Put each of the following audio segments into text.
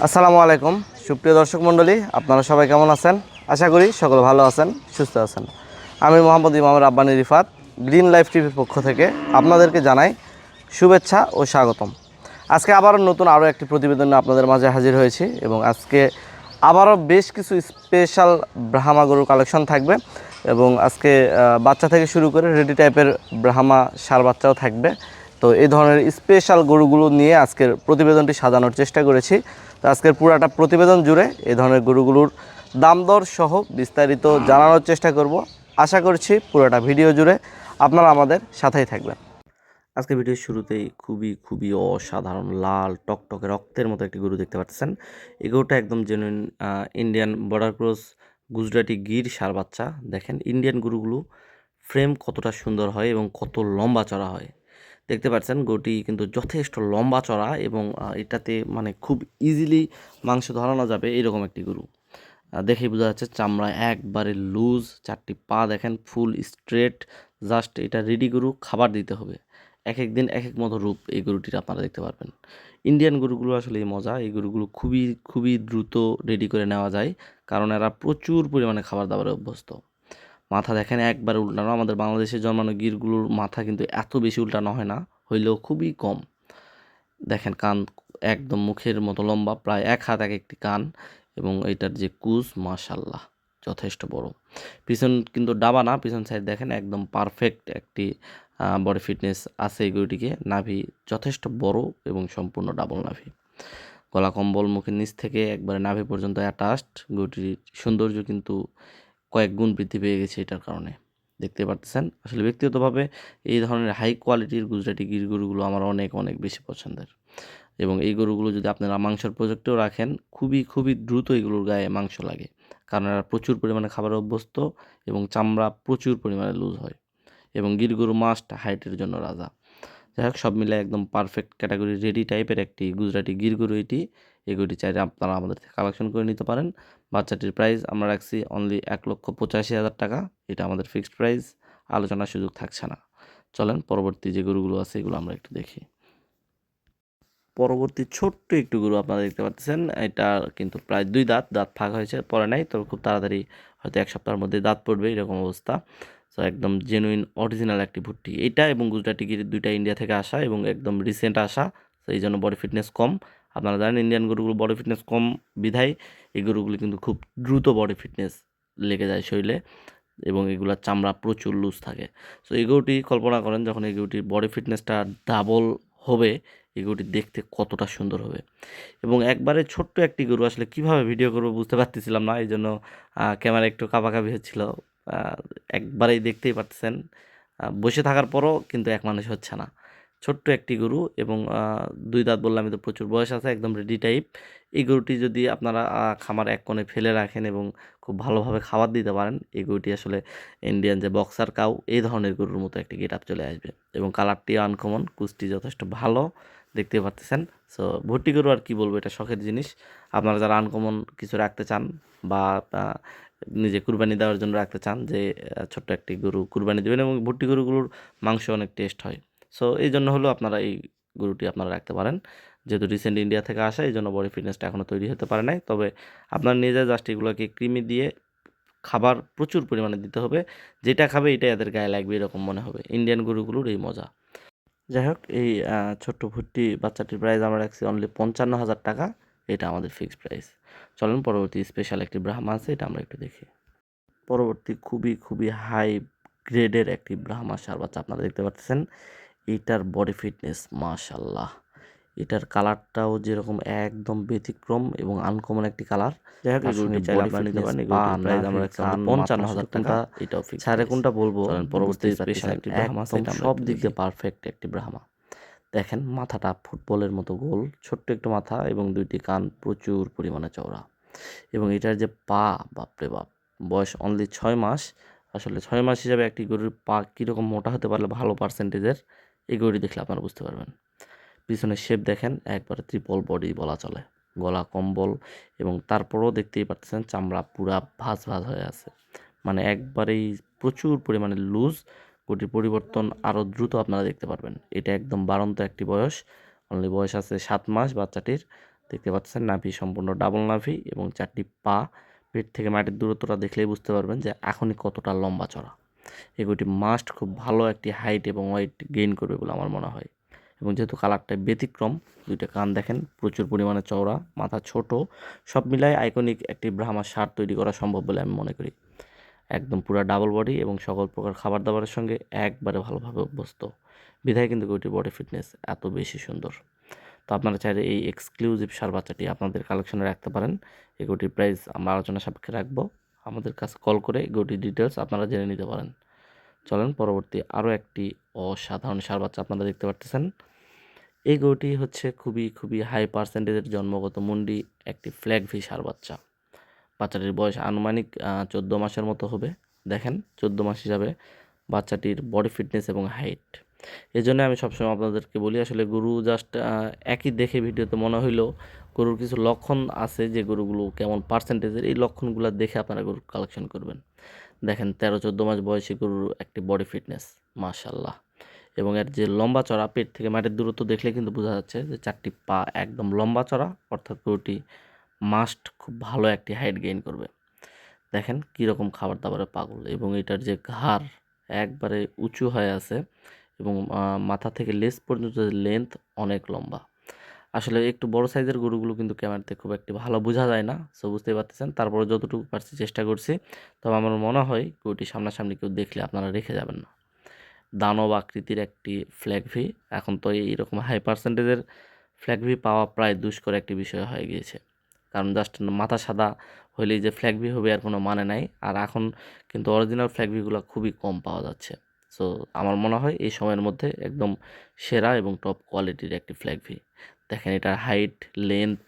আসসালামু আলাইকুম সুপ্রিয় দর্শক মণ্ডলী, আপনারা সবাই কেমন আছেন? আশা করি সকলে ভালো আছেন, সুস্থ আছেন। আমি মোহাম্মদ ইমাম রাব্বানী রিফাত, গ্রিন লাইফ টিভির পক্ষ থেকে আপনাদেরকে জানাই শুভেচ্ছা ও স্বাগতম। আজকে আবারও নতুন একটি প্রতিবেদন নিয়ে আপনাদের মাঝে হাজির হয়েছি এবং আজকে আবারও বেশ কিছু স্পেশাল ব্রাহ্মা গরুর কালেকশন থাকবে এবং আজকে বাচ্চা থেকে শুরু করে রেডি টাইপের ব্রাহ্মা ষাঁড় বাচ্চাও থাকবে। তো এই ধরনের স্পেশাল গরুগুলো নিয়ে আজকের প্রতিবেদনটি সাজানোর চেষ্টা করেছি। তো আজকের পুরাটা প্রতিবেদন জুড়ে এই ধরনের গরুগুলোর দাম দর সহ বিস্তারিত জানানোর চেষ্টা করব। আশা করছি পুরোটা ভিডিও জুড়ে আপনারা আমাদের সাথেই থাকবেন। আজকে ভিডিওর শুরুতেই খুবই অসাধারণ লাল টকটকে রক্তের মতো একটি গরু দেখতে পাচ্ছেন। এই গরুটা একদম genuine Indian border cross Gujarati Gir ষাঁড় বাচ্চা। দেখেন ইন্ডিয়ান গরুগুলো ফ্রেম কতটা সুন্দর হয় এবং কত লম্বা চড়া হয়। দেখতে পাচ্ছেন গরুটি কিন্তু যথেষ্ট লম্বা চড়া এবং এটাতে মানে খুব ইজিলি মাংস ধরানো যাবে এরকম একটি গরু। দেখেই বোঝা যাচ্ছে চামড়া একবারে লুজ, চারটি পা দেখেন ফুল স্ট্রেট। জাস্ট এটা রেডি গরু, খাবার দিতে হবে। এক এক দিন এক এক মতো রূপ এই গরুটির আপনারা দেখতে পারবেন। ইন্ডিয়ান গরুগুলো আসলে এই মজা, এই গরুগুলো খুবই দ্রুত রেডি করে নেওয়া যায়, কারণ এরা প্রচুর পরিমাণে খাবার দাবারে অভ্যস্ত। মাথা দেখেন একবার উল্টানো, আমাদের বাংলাদেশে জন্মানো গিরগুলোর মাথা কিন্তু এত বেশি উল্টানো হয় না, হইলেও খুবই কম। দেখেন কান একদম মুখের মতো লম্বা, প্রায় এক হাত এক একটি কান, এবং এইটার যে কুচ মাশাল্লাহ যথেষ্ট বড়। পিছন কিন্তু ডাবা না, পিছন সাইড দেখেন একদম পারফেক্ট একটি বডি ফিটনেস আছে এই গরুটিকে। নাভি যথেষ্ট বড় এবং সম্পূর্ণ ডাবল নাভি। গলা কম্বল মুখের নিচ থেকে একবারে নাভি পর্যন্ত অ্যাটাচড। গরুটির সৌন্দর্য কিন্তু কয়েক গুণ বৃদ্ধি পেয়ে গেছে এটার কারণে। দেখতে পাচ্ছেন আসলে ব্যক্তিগতভাবে এই ধরনের হাই কোয়ালিটির গুজরাটি গির গরুগুলো আমার অনেক বেশি পছন্দের, এবং এই গরুগুলো যদি আপনারা মাংসের প্রজেক্টেও রাখেন খুবই দ্রুত এগুলোর গায়ে মাংস লাগে, কারণ এরা প্রচুর পরিমাণে খাবারে অভ্যস্ত এবং চামড়া প্রচুর পরিমাণে লুজ হয়, এবং গির গরু মাস্ট হাইটের জন্য রাজা। যাই হোক, সব মিলে একদম পারফেক্ট ক্যাটাগরি রেডি টাইপের একটি গুজরাটি গির গরু এটি। এই গরুটি চাইলে আপনারা আমাদের থেকে কালেকশন করে নিতে পারেন। বাচ্চাটির প্রাইস আমরা রাখছি অনলি 1,85,000 টাকা। এটা আমাদের ফিক্সড প্রাইস, আলোচনার সুযোগ থাকছে না। চলেন পরবর্তী যে গরুগুলো আছে এগুলো আমরা একটু দেখি। পরবর্তী ছোট্ট একটু গরু আপনারা দেখতে পাচ্ছেন, এটা কিন্তু প্রায় 2 দাঁত ফাঁকা হয়েছে, পরে নাই, তবে খুব তাড়াতাড়ি হয়তো 1 সপ্তাহের মধ্যে দাঁত পড়বে এরকম অবস্থা। তো একদম জেনুইন অরিজিনাল একটি ভুট্টি এটা, এবং গুজরাটি গির দুইটা ইন্ডিয়া থেকে আসা এবং একদম রিসেন্ট আসা, তো এই জন্য বডি ফিটনেস কম। আপনারা জানেন ইন্ডিয়ান গরুগুলো বডি ফিটনেস কম বিধায় এই গরুগুলি কিন্তু খুব দ্রুত বডি ফিটনেস লেগে যায় শরীরে, এবং এগুলোর চামড়া প্রচুর লুজ থাকে। সো এই গরুটি কল্পনা করেন যখন এই গরুটির বডি ফিটনেসটা ডাবল হবে, এই গরুটি দেখতে কতটা সুন্দর হবে। এবং একবারে ছোট্ট একটি গরু আসলে কিভাবে ভিডিও করবো বুঝতে পারতেছিলাম না, এই জন্য ক্যামেরা একটু কাঁপাকাঁপি হচ্ছিল। একবারেই দেখতেই পাচ্ছেন, বসে থাকার পরও কিন্তু এক মানুষ হচ্ছে না। ছোট্ট একটি গরু এবং 2 দাঁত বললাম, তো প্রচুর বয়স আছে, একদম রেডি টাইপ। এই গরুটি যদি আপনারা খামার এক কোণে ফেলে রাখেন এবং খুব ভালোভাবে খাবার দিতে পারেন, এই গরুটি আসলে ইন্ডিয়ান যে বক্সার কাউ এই ধরনের গরুর মতো একটি গেট আপ চলে আসবে, এবং কালারটি আনকমন, কুচটি যথেষ্ট ভালো দেখতে পাচ্ছেন। সো ভুট্টি গরু আর কি বলবো, এটা শখের জিনিস। আপনারা যারা আনকমন কিছু রাখতে চান বা নিজে কুরবানি দেওয়ার জন্য রাখতে চান, যে ছোট্ট একটি গরু কুরবানি দেবেন, এবং ভুট্টি গরুগুলোর মাংস অনেক টেস্ট হয়। সো এই জন্য হলো আপনারা এই গরুটি আপনারা রাখতে পারেন। যেহেতু রিসেন্ট ইন্ডিয়া থেকে আসা, এই জন্য বডি ফিটনেসটা এখনও তৈরি হতে পারে নাই, তবে আপনার নিজে জাস্ট এগুলোকে কৃমি দিয়ে খাবার প্রচুর পরিমাণে দিতে হবে, যেটা খাবে এটাই এদের গায়ে লাগবে এরকম মনে হবে। ইন্ডিয়ান গরুগুলোর এই মজা। যাই হোক, এই ছোট্ট ভুট্টি বাচ্চাটির প্রাইস আমরা রাখছি অনলি 55,000 টাকা। এটা আমাদের ফিক্সড প্রাইস। চলেন পরবর্তী স্পেশাল একটি ব্রাহ্মা আছে, এটা আমরা একটু দেখি। পরবর্তী খুবই হাই গ্রেডের একটি ব্রাহ্মা ষাঁড় বাচ্চা আপনারা দেখতে পাচ্ছেন। এটার বডি ফিটনেস মাশাল্লাহ, এটার কালারটাও যেরকম একদম ব্যতিক্রম এবং আনকমন একটি কালার। যাই হোক, এই গরুটি চাইলে আপনারা নিতে পারেন। এই গরুটির প্রাইস আমরা রাখছি 55,000 টাকা। এটাও ফিক্সড। ছাড়ে কোনটা বলবো, পরবর্তী স্পেশাল একটি ব্রাহ্মা আছে, এটা সব দিক দিয়ে পারফেক্ট একটি ব্রাহ্মা। দেখেন মাথাটা ফুটবলের মতো গোল, ছোট্ট একটু মাথা এবং 2টি কান প্রচুর পরিমাণে চওড়া, এবং এটার যে পা, বাপরে বাপ, বয়স অনলি 6 মাস। আসলে 6 মাস হিসাবে একটি গরুর পা কীরকম মোটা হতে পারলে ভালো পার্সেন্টেজের, এই গরুটি দেখলে আপনারা বুঝতে পারবেন। পিছনের শেপ দেখেন একবারে ট্রিপল বডি বলা চলে, গলা কম্বল, এবং তারপরেও দেখতেই পাচ্ছেন চামড়া পুরা ভাঁজ হয়ে আছে, মানে একবারেই প্রচুর পরিমাণে লুজ। গরুটির পরিবর্তন আরও দ্রুত আপনারা দেখতে পারবেন। এটা একদম বাড়ন্ত একটি বয়স, অনলি বয়স আছে 7 মাস বাচ্চাটির। দেখতে পাচ্ছেন নাভি সম্পূর্ণ ডাবল নাভি এবং 4টি পা। পেট থেকে মাটির দূরত্বটা দেখলেই বুঝতে পারবেন যে এখনই কতটা লম্বা চড়া। এই গরুটি মাস্ট খুব ভালো একটি হাইট এবং ওয়েট গেইন করবে বলে আমার মনে হয়। এবং যেহেতু কালারটা ব্যতিক্রম, দুইটা কান দেখেন প্রচুর পরিমাণে চওড়া, মাথা ছোট, সব মিলাই আইকনিক একটি ব্রাহ্মা ষাঁড় তৈরি করা সম্ভব বলে আমি মনে করি। একদম পুরা ডাবল বডি এবং সকল প্রকার খাবার দাবারের সঙ্গে একবারে ভালোভাবে অভ্যস্ত, বিধায় কিন্তু গরুটির বডি ফিটনেস এত বেশি সুন্দর। তো আপনারা চাইলে এই এক্সক্লুসিভ ষাঁড় বাচ্চাটি আপনাদের কালেকশনে রাখতে পারেন। এই গরুটির প্রাইস আমরা আলোচনা সাপেক্ষে রাখবো। আমাদের কাছে কল করে গরুটির ডিটেলস আপনারা জেনে নিতে পারেন। চলেন পরবর্তী আরও একটি অসাধারণ ষাঁড় বাচ্চা আপনারা দেখতে পারতেছেন। এই গরুটি হচ্ছে খুবই খুবই হাই পার্সেন্টেজের জন্মগত মুন্ডি একটি ফ্ল্যাগ ভি ষাঁড় বাচ্চা। বাচ্চাটির বয়স আনুমানিক 14 মাসের মতো হবে। দেখেন 14 মাস হিসাবে বাচ্চাটির বডি ফিটনেস এবং হাইট। এজন্য আমি সবসময় আপনাদেরকে বলি আসলে গরু জাস্ট একই দেখে ভিডিওতে মনে হইলেও গরুর কিছু লক্ষণ আছে যে গরুগুলো কেমন পার্সেন্টেজের, এই লক্ষণগুলো দেখে আপনারা গরু কালেকশন করবেন। দেখেন 13-14 মাস বয়সী গরুর একটি বডি ফিটনেস মাশাল্লাহ, এবং এর যে লম্বা চড়া, পেট থেকে মাটির দূরত্ব দেখলে কিন্তু বোঝা যাচ্ছে যে 4টি পা একদম লম্বা চড়া, অর্থাৎ গরুটি মাস্ট খুব ভালো একটি হাইট গেইন করবে। দেখেন কীরকম খাবার দাবারে পাগল, এবং এটার যে ঘাড় একবারে উঁচু হয়ে আছে এবং মাথা থেকে লেজ পর্যন্ত লেন্থ অনেক লম্বা। আসলে একটু বড় সাইজের গরুগুলো কিন্তু ক্যামেরাতে খুব একটি ভালো বোঝা যায় না, সো বুঝতেই পারতেছেন। তারপরে যতটুকু পারছি চেষ্টা করছি। তবে আমার মনে হয় গরুটি সামনাসামনি কেউ দেখলে আপনারা রেখে যাবেন না। দানব আকৃতির একটি ফ্ল্যাগ ভি। এখন তো এইরকম হাই পার্সেন্টেজের ফ্ল্যাগ ভি পাওয়া প্রায় দুষ্কর একটি বিষয় হয়ে গিয়েছে, কারণ জাস্ট মাথা সাদা হইলেই যে ফ্ল্যাগ ভি হবে আর কোনো মানে নাই। আর এখন কিন্তু অরিজিনাল ফ্ল্যাগ ভিগুলো খুবই কম পাওয়া যাচ্ছে। সো আমার মনে হয় এই সময়ের মধ্যে একদম সেরা এবং টপ কোয়ালিটির একটি ফ্ল্যাগ ভি। দেখেন এটার হাইট, লেন্থ,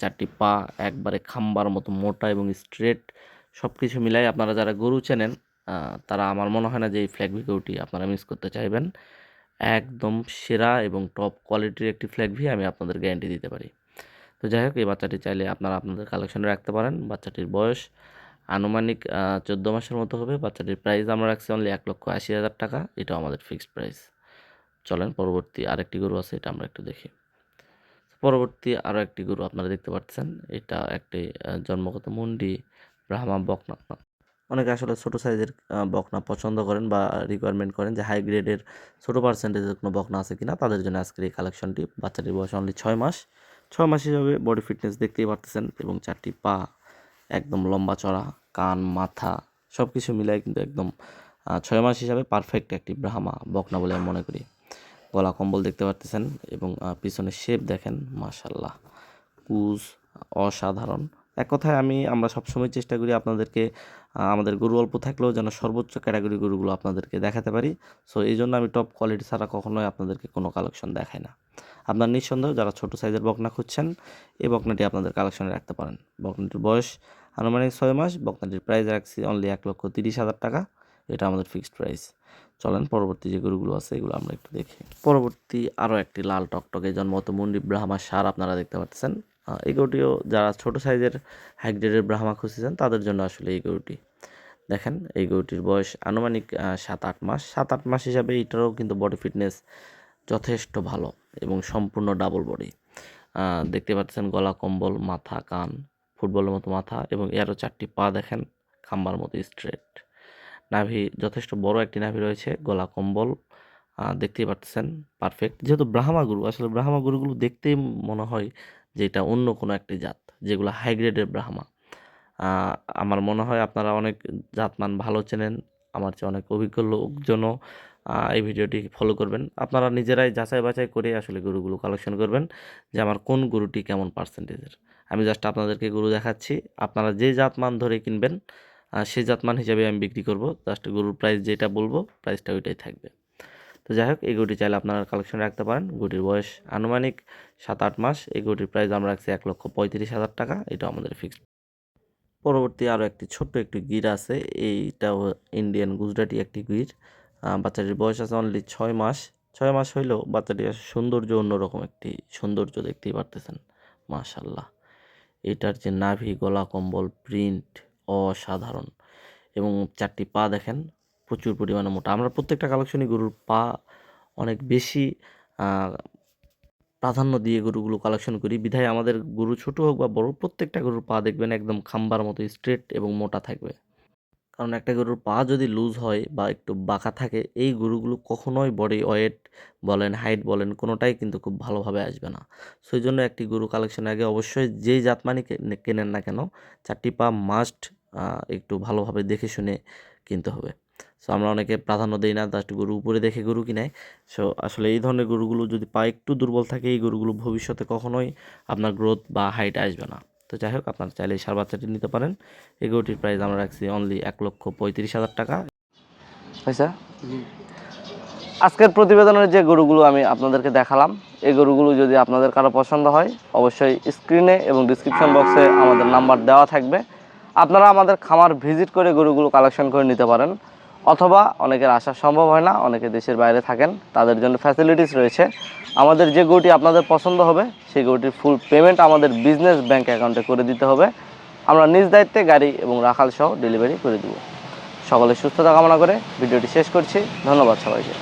4টি পা একবারে খাম্বার মতো মোটা এবং স্ট্রেট, সব কিছু মিলাই আপনারা যারা গরু চেনেন তারা আমার মনে হয় না যে এই ফ্ল্যাগ ভি গরুটি আপনারা মিস করতে চাইবেন। একদম সেরা এবং টপ কোয়ালিটির একটি ফ্ল্যাগ ভি আমি আপনাদের গ্যারান্টি দিতে পারি। তো যাই হোক, এই বাচ্চাটি চাইলে আপনারা আপনাদের কালেকশনে রাখতে পারেন। বাচ্চাটির বয়স আনুমানিক 14 মাসের মতো হবে। বাচ্চাটির প্রাইস আমরা রাখছি অনলি 1,80,000 টাকা। এটাও আমাদের ফিক্সড প্রাইস। চলেন পরবর্তী আরেকটি গরু আছে, এটা আমরা একটু দেখি। পরবর্তী আরও একটি গরু আপনারা দেখতে পাচ্ছেন। এটা একটি জন্মগত মুন্ডি ব্রাহ্মা বকনা। অনেকে আসলে ছোটো সাইজের বকনা পছন্দ করেন বা রিকোয়ারমেন্ট করেন যে হাই গ্রেডের ছোটো পার্সেন্টেজের কোনো বকনা আছে কিনা, তাদের জন্য আজকের এই কালেকশনটি। বাচ্চাটির বয়স অনলি 6 মাস। 6 মাস হিসাবে বডি ফিটনেস দেখতেই পারতেছেন, এবং 4টি পা একদম লম্বা চড়া, কান, মাথা সব কিছু মিলাই কিন্তু একদম 6 মাস হিসাবে পারফেক্ট একটি ব্রাহ্মা বকনা বলে আমি মনে করি। গলা কম্বল দেখতে পারতেছেন, এবং পিছনের শেপ দেখেন মাশাল্লাহ, কুজ অসাধারণ। এক কথায় আমরা সবসময় চেষ্টা করি আপনাদেরকে আমাদের গরু অল্প থাকলেও যেন সর্বোচ্চ ক্যাটাগরি গরুগুলো আপনাদেরকে দেখাতে পারি। সো এই জন্য আমি টপ কোয়ালিটি ছাড়া কখনোই আপনাদেরকে কোনো কালেকশন দেখাই না। আপনার নিঃসন্দেহ যারা ছোটো সাইজের বকনা খুঁজছেন, এই বকনাটি আপনাদের কালেকশনে রাখতে পারেন। বকনাটির বয়স আনুমানিক 6 মাস। বকনাটির প্রাইস রাখছি অনলি 1,30,000 টাকা। এটা আমাদের ফিক্সড প্রাইস। চলেন পরবর্তী যে গরুগুলো আছে এগুলো আমরা একটু দেখি। পরবর্তী আরও একটি লাল টকটকে জন্মগত মুন্ডি ব্রাহ্মা ষাঁড় আপনারা দেখতে পাচ্ছেন। এই গরুটিও যারা ছোটো সাইজের হাই গ্রেডের ব্রাহ্মা খুঁজছেন তাদের জন্য আসলে এই গরুটি। দেখেন এই গরুটির বয়স আনুমানিক 7-8 মাস। 7-8 মাস হিসাবে এটারও কিন্তু বডি ফিটনেস যথেষ্ট ভালো এবং সম্পূর্ণ ডাবল বডি। দেখতে পাচ্ছেন গলা কম্বল, মাথা, কান ফুটবলের মতো মাথা, এবং এরও 4টি পা দেখেন খাম্বার মতো স্ট্রেট। নাভি যথেষ্ট বড় একটি নাভি রয়েছে, গলা কম্বল দেখতেই পাচ্ছেন পারফেক্ট। যেহেতু ব্রাহ্মা গরু, আসলে ব্রাহ্মা গরুগুলো দেখতেই মনে হয় যে এটা অন্য কোনো একটি জাত, যেগুলো হাই গ্রেডের ব্রাহ্মা। আমার মনে হয় আপনারা অনেক জাতমান ভালো চেনেন, আমার চেয়ে অনেক অভিজ্ঞ লোকজনও এই ভিডিওটি ফলো করবেন। আপনারা নিজেরাই যাচাই বাছাই করে আসলে গরুগুলো কালেকশন করবেন যে আমার কোন গরুটি কেমন পার্সেন্টেজের। আমি জাস্ট আপনাদেরকে গরু দেখাচ্ছি, আপনারা যে জাতমান ধরে কিনবেন সেই জাতমান হিসাবে আমি বিক্রি করব। জাস্ট গরুর প্রাইস যেটা বলবো প্রাইসটা ওইটাই থাকবে। তো যাই হোক, এই গরুটি চাইলে আপনারা কালেকশন রাখতে পারেন। গরুটির বয়স আনুমানিক 7-8 মাস। এই গরুটির প্রাইস আমরা রাখছি 1,35,000 টাকা। এটা আমাদের ফিক্সড। পরবর্তী আরও একটি ছোট্ট একটি গির আছে। এইটাও ইন্ডিয়ান গুজরাটি একটি গির। বাচ্চাটির বয়স আছে অনলি 6 মাস। 6 মাস হইলেও বাচ্চাটির সৌন্দর্য অন্যরকম একটি সৌন্দর্য, দেখতেই পারতেছেন মাশাল্লাহ। এটার যে নাভি, গলা কম্বল, প্রিন্ট অসাধারণ, এবং 4টি পা দেখেন প্রচুর পরিমাণে মোটা। আমরা প্রত্যেকটা কালেকশনই গরুর পা অনেক বেশি প্রাধান্য দিয়ে গরুগুলো কালেকশন করি, বিধায় আমাদের গরু ছোট হোক বা বড়, প্রত্যেকটা গরুর পা দেখবেন একদম খাম্বার মতো স্ট্রেট এবং মোটা থাকবে। কারণ একটা গরুর পা যদি লুজ হয় বা একটু বাঁকা থাকে, এই গরুগুলো কখনোই বডি ওয়েট বলেন, হাইট বলেন, কোনোটাই কিন্তু খুব ভালোভাবে আসবে না। সো এই জন্য একটি গরু কালেকশনের আগে অবশ্যই যেই জাতমানই কেনেন না কেন, 4টি পা মাস্ট একটু ভালোভাবে দেখে শুনে কিনতে হবে। সো আমরা অনেকে প্রাধান্য দেই না, জাস্ট গরু উপরে দেখে গরু কিনাই। সো আসলে এই ধরনের গরুগুলো যদি পা একটু দুর্বল থাকে, এই গরুগুলো ভবিষ্যতে কখনোই আপনার গ্রোথ বা হাইট আসবে না। তো যাই হোক, আপনারা চাইলে এই ষাঁড় বাচ্চাটি নিতে পারেন। এই গরুটির প্রাইস আমরা রাখছি অনলি 1,35,000 টাকা। আচ্ছা, আজকের প্রতিবেদনের যে গরুগুলো আমি আপনাদেরকে দেখালাম, এই গরুগুলো যদি আপনাদের কারো পছন্দ হয়, অবশ্যই স্ক্রিনে এবং ডিসক্রিপশন বক্সে আমাদের নাম্বার দেওয়া থাকবে। আপনারা আমাদের খামার ভিজিট করে গরুগুলো কালেকশন করে নিতে পারেন, অথবা অনেকের আসা সম্ভব হয় না, অনেকে দেশের বাইরে থাকেন, তাদের জন্য ফ্যাসিলিটিস রয়েছে। আমাদের যে গরুটি আপনাদের পছন্দ হবে, সেই গরুটির ফুল পেমেন্ট আমাদের বিজনেস ব্যাংক অ্যাকাউন্টে করে দিতে হবে। আমরা নিজ দায়িত্বে গাড়ি এবং রাখাল সহ ডেলিভারি করে দেব। সকলের সুস্থতা কামনা করে ভিডিওটি শেষ করছি। ধন্যবাদ সবাইকে।